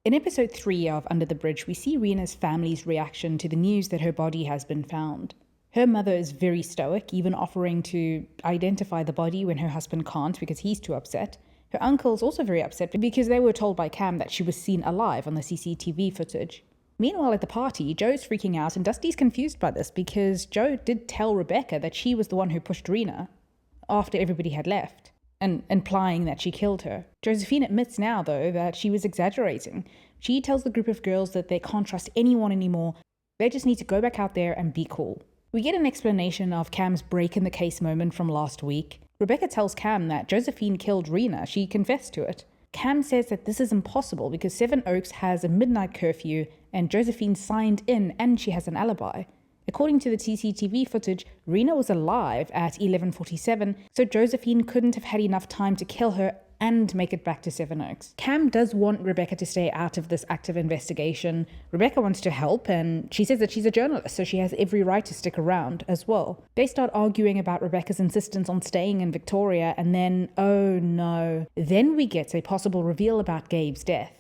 In episode 3 of Under the Bridge, we see Reena's family's reaction to the news that her body has been found. Her mother is very stoic, even offering to identify the body when her husband can't because he's too upset. Her uncle's also very upset because they were told by Cam that she was seen alive on the CCTV footage. Meanwhile, at the party, Joe's freaking out and Dusty's confused by this because Joe did tell Rebecca that she was the one who pushed Reena after everybody had left, and implying that she killed her. Josephine admits now, though, that she was exaggerating. She tells the group of girls that they can't trust anyone anymore. They just need to go back out there and be cool. We get an explanation of Cam's break in the case moment from last week. Rebecca tells Cam that Josephine killed Reena. She confessed to it. Cam says that this is impossible because Seven Oaks has a midnight curfew and Josephine signed in and she has an alibi. According to the CCTV footage, Reena was alive at 11:47, so Josephine couldn't have had enough time to kill her and make it back to Seven Oaks. Cam does want Rebecca to stay out of this active investigation. Rebecca wants to help, and she says that she's a journalist, so she has every right to stick around as well. They start arguing about Rebecca's insistence on staying in Victoria, and then, oh no, then we get a possible reveal about Gabe's death.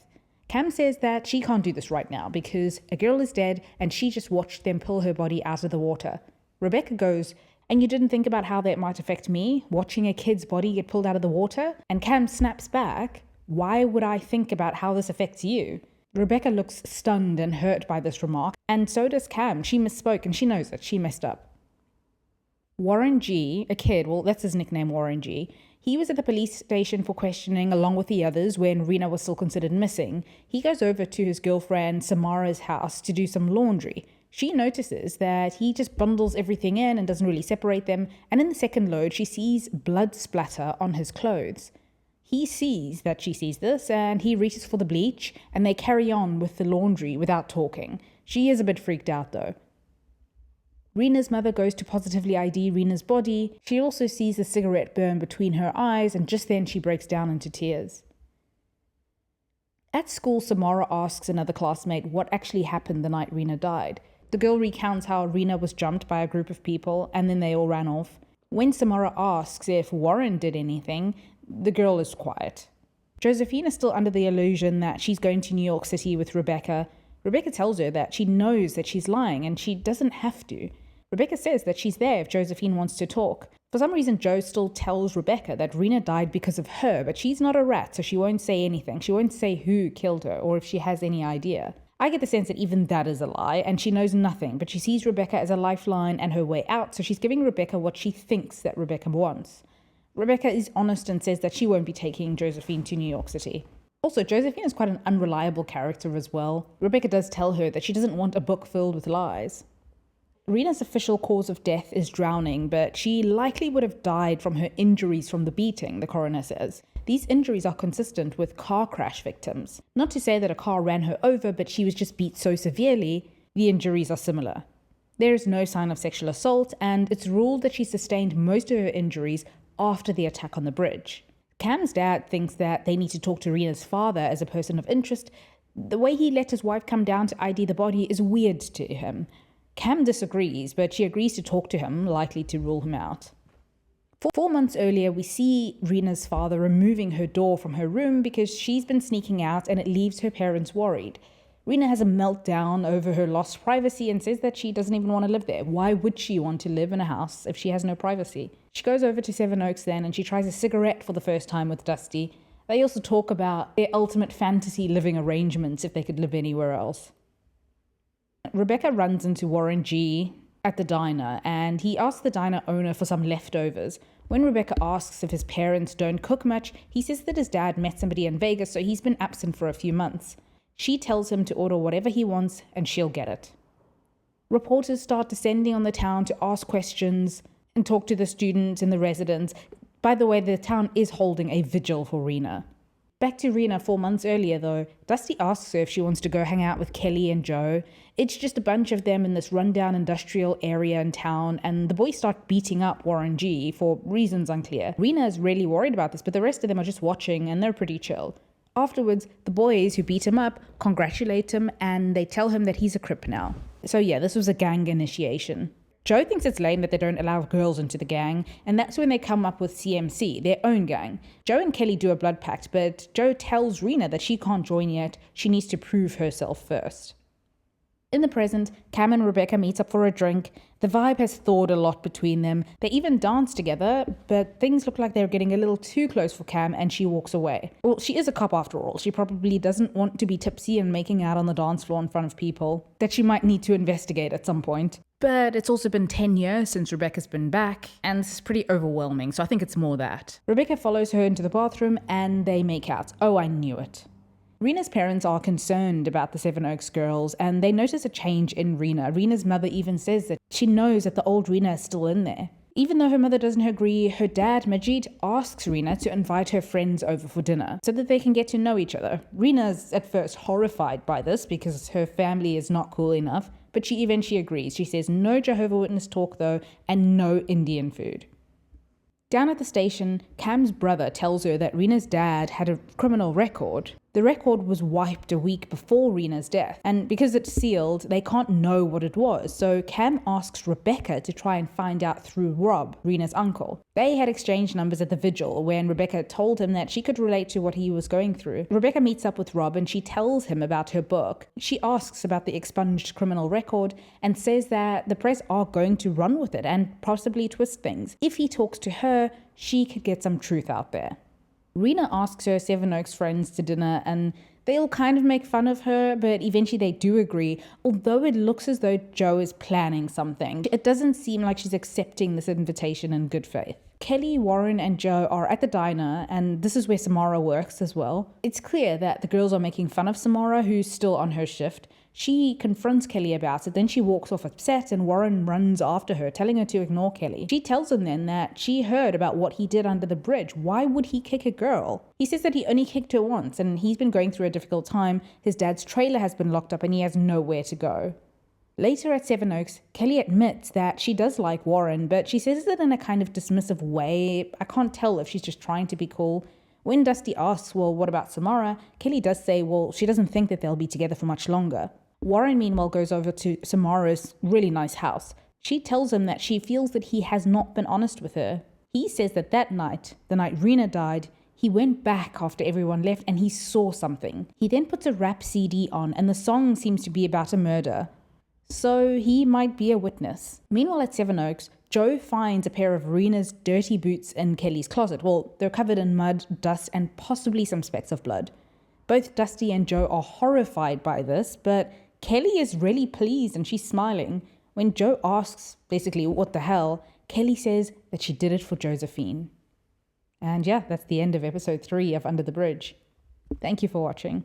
Cam says that she can't do this right now because a girl is dead and she just watched them pull her body out of the water. Rebecca goes, "And you didn't think about how that might affect me, watching a kid's body get pulled out of the water?" And Cam snaps back, "Why would I think about how this affects you?" Rebecca looks stunned and hurt by this remark, and so does Cam. She misspoke and she knows it. She messed up. Warren G, a kid, well, that's his nickname, Warren G. He was at the police station for questioning along with the others when Reena was still considered missing. He goes over to his girlfriend Samara's house to do some laundry. She notices that he just bundles everything in and doesn't really separate them, and in the second load she sees blood splatter on his clothes. He sees that she sees this and he reaches for the bleach and they carry on with the laundry without talking. She is a bit freaked out though. Reena's mother goes to positively ID Reena's body. She also sees the cigarette burn between her eyes, and just then she breaks down into tears. At school, Samara asks another classmate what actually happened the night Reena died. The girl recounts how Reena was jumped by a group of people and then they all ran off. When Samara asks if Warren did anything, the girl is quiet. Josephine is still under the illusion that she's going to New York City with Rebecca. Rebecca tells her that she knows that she's lying and she doesn't have to. Rebecca says that she's there if Josephine wants to talk. For some reason, Joe still tells Rebecca that Reena died because of her, but she's not a rat, so she won't say anything. She won't say who killed her or if she has any idea. I get the sense that even that is a lie, and she knows nothing, but she sees Rebecca as a lifeline and her way out, so she's giving Rebecca what she thinks that Rebecca wants. Rebecca is honest and says that she won't be taking Josephine to New York City. Also, Josephine is quite an unreliable character as well. Rebecca does tell her that she doesn't want a book filled with lies. Reena's official cause of death is drowning, but she likely would have died from her injuries from the beating, the coroner says. These injuries are consistent with car crash victims. Not to say that a car ran her over, but she was just beat so severely, the injuries are similar. There is no sign of sexual assault, and it's ruled that she sustained most of her injuries after the attack on the bridge. Cam's dad thinks that they need to talk to Reena's father as a person of interest. The way he let his wife come down to ID the body is weird to him. Cam disagrees, but she agrees to talk to him, likely to rule him out. 4 months earlier, we see Reena's father removing her door from her room because she's been sneaking out and it leaves her parents worried. Reena has a meltdown over her lost privacy and says that she doesn't even want to live there. Why would she want to live in a house if she has no privacy? She goes over to Seven Oaks then and she tries a cigarette for the first time with Dusty. They also talk about their ultimate fantasy living arrangements if they could live anywhere else. Rebecca runs into Warren G at the diner and he asks the diner owner for some leftovers. When Rebecca asks if his parents don't cook much, he says that his dad met somebody in Vegas, so he's been absent for a few months. She tells him to order whatever he wants and she'll get it. Reporters start descending on the town to ask questions and talk to the students and the residents. By the way, the town is holding a vigil for Reena. Back to Reena 4 months earlier though, Dusty asks her if she wants to go hang out with Kelly and Joe. It's just a bunch of them in this rundown industrial area in town, and the boys start beating up Warren G for reasons unclear. Reena is really worried about this, but the rest of them are just watching and they're pretty chill. Afterwards, the boys who beat him up congratulate him and they tell him that he's a Crip now. So yeah, this was a gang initiation. Joe thinks it's lame that they don't allow girls into the gang, and that's when they come up with CMC, their own gang. Joe and Kelly do a blood pact, but Joe tells Reena that she can't join yet. She needs to prove herself first. In the present, Cam and Rebecca meet up for a drink. The vibe has thawed a lot between them. They even dance together, but things look like they're getting a little too close for Cam, and she walks away. Well, she is a cop after all. She probably doesn't want to be tipsy and making out on the dance floor in front of people that she might need to investigate at some point. But it's also been 10 years since Rebecca's been back, and it's pretty overwhelming, so I think it's more that. Rebecca follows her into the bathroom, and they make out. Oh, I knew it. Reena's parents are concerned about the Seven Oaks girls, and they notice a change in Reena. Reena's mother even says that she knows that the old Reena is still in there. Even though her mother doesn't agree, her dad, Majid, asks Reena to invite her friends over for dinner so that they can get to know each other. Reena's at first horrified by this because her family is not cool enough, but she eventually agrees. She says no Jehovah's Witness talk though, and no Indian food. Down at the station, Cam's brother tells her that Reena's dad had a criminal record. The record was wiped a week before Reena's death, and because it's sealed, they can't know what it was, so Cam asks Rebecca to try and find out through Rob, Reena's uncle. They had exchanged numbers at the vigil when Rebecca told him that she could relate to what he was going through. Rebecca meets up with Rob and she tells him about her book. She asks about the expunged criminal record and says that the press are going to run with it and possibly twist things. If he talks to her, she could get some truth out there. Reena asks her Seven Oaks friends to dinner and they all kind of make fun of her, but eventually they do agree, although it looks as though Joe is planning something. It doesn't seem like she's accepting this invitation in good faith. Kelly, Warren, and Joe are at the diner, and this is where Samara works as well. It's clear that the girls are making fun of Samara, who's still on her shift. She confronts Kelly about it, then she walks off upset and Warren runs after her, telling her to ignore Kelly. She tells him then that she heard about what he did under the bridge. Why would he kick a girl? He says that he only kicked her once and he's been going through a difficult time. His dad's trailer has been locked up and he has nowhere to go. Later at Seven Oaks, Kelly admits that she does like Warren, but she says it in a kind of dismissive way. I can't tell if she's just trying to be cool. When Dusty asks, well, what about Samara? Kelly does say, well, she doesn't think that they'll be together for much longer. Warren, meanwhile, goes over to Samara's really nice house. She tells him that she feels that he has not been honest with her. He says that that night, the night Reena died, he went back after everyone left and he saw something. He then puts a rap CD on and the song seems to be about a murder. So he might be a witness. Meanwhile at Seven Oaks, Joe finds a pair of Reena's dirty boots in Kelly's closet. Well, they're covered in mud, dust, and possibly some specks of blood. Both Dusty and Joe are horrified by this, but Kelly is really pleased and she's smiling. When Joe asks, basically, what the hell, Kelly says that she did it for Josephine. And yeah, that's the end of episode 3 of Under the Bridge. Thank you for watching.